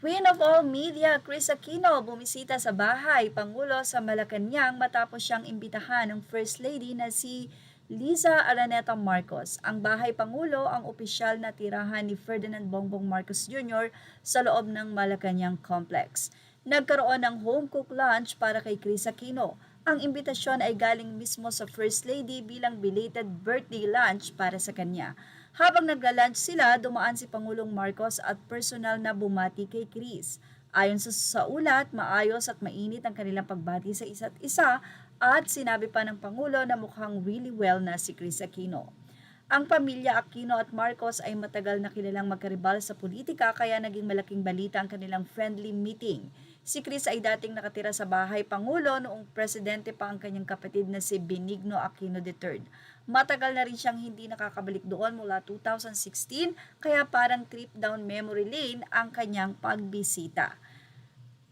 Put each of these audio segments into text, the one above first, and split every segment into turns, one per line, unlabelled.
Queen of all media, Chris Aquino, bumisita sa bahay Pangulo sa Malacanang matapos siyang imbitahan ng First Lady na si Liza Araneta Marcos. Ang bahay Pangulo ang opisyal na tirahan ni Ferdinand Bongbong Marcos Jr. sa loob ng Malacanang Complex. Nagkaroon ng home cook lunch para kay Chris Aquino. Ang imbitasyon ay galing mismo sa First Lady bilang belated birthday lunch para sa kanya. Habang nagla-lunch sila, dumaan si Pangulong Marcos at personal na bumati kay Chris. Ayon sa ulat, maayos at mainit ang kanilang pagbati sa isa't isa at sinabi pa ng Pangulo na mukhang really well na si Chris Aquino. Ang pamilya Aquino at Marcos ay matagal na kilalang magkaribal sa politika kaya naging malaking balita ang kanilang friendly meeting. Si Chris ay dating nakatira sa bahay Pangulo noong presidente pa ang kanyang kapatid na si Benigno Aquino III. Matagal na rin siyang hindi nakakabalik doon mula 2016 kaya parang trip down memory lane ang kanyang pagbisita.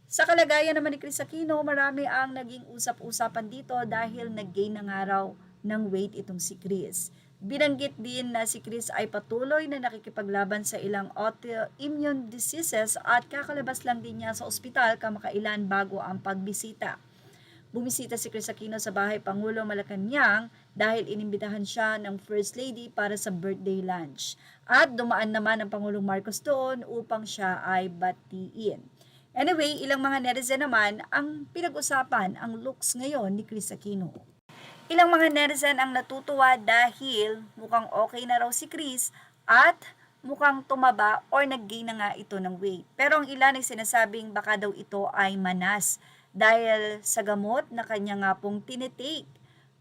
Sa kalagayan naman ni Chris Aquino, marami ang naging usap-usapan dito dahil nag-gain ng araw ng weight itong si Chris. Binanggit din na si Chris ay patuloy na nakikipaglaban sa ilang autoimmune diseases at kakalabas lang din niya sa ospital kamakailan bago ang pagbisita. Bumisita si Chris Aquino sa bahay Pangulo Malacanang dahil inimbitahan siya ng First Lady para sa birthday lunch. At dumaan naman ang Pangulong Marcos doon upang siya ay batiin. Anyway, ilang mga netizen naman ang pinag-usapan ang looks ngayon ni Chris Aquino. Ilang mga netizen ang natutuwa dahil mukhang okay na raw si Chris at mukhang tumaba or nag-gain na nga ito ng weight. Pero ang ilan ay sinasabing baka daw ito ay manas dahil sa gamot na kanya nga pong tinitake.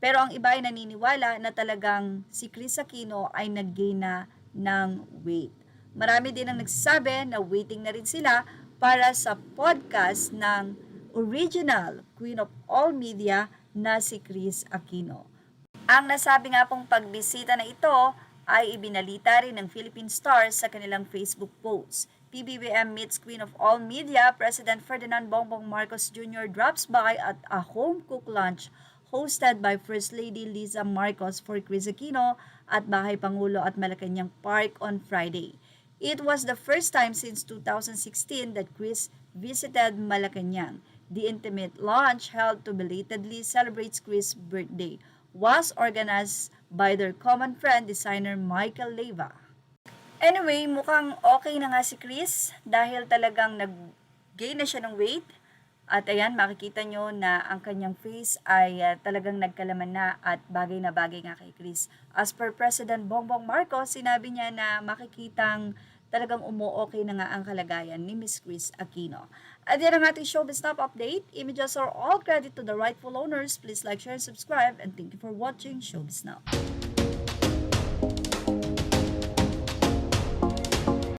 Pero ang iba ay naniniwala na talagang si Chris Aquino ay nag-gain na ng weight. Marami din ang nagsasabi na waiting na rin sila para sa podcast ng original Queen of all media na si Chris Aquino. Ang nasabi nga pong pagbisita na ito ay ibinalita rin ng Philippine Stars sa kanilang Facebook post. PBBM meets Queen of all media, President Ferdinand Bongbong Marcos Jr. drops by at a home cook lunch hosted by First Lady Liza Marcos for Chris Aquino at Bahay Pangulo at Malacanang Park on Friday. It was the first time since 2016 that Chris visited Malacanang. The intimate lunch held to belatedly celebrate Chris' birthday was organized by their common friend designer Michael Leyva. Anyway, mukhang okay na nga si Chris dahil talagang nag-gain na siya ng weight. At ayan, makikita nyo na ang kanyang face ay talagang nagkalaman na at bagay na bagay nga kay Chris. As per President Bongbong Marcos, sinabi niya na makikitang talagang umu-okay na nga ang kalagayan ni Miss Chris Aquino. At yan ang ating Showbiz Top Update. Images are all credit to the rightful owners. Please like, share, and subscribe. And thank you for watching Showbiz Now.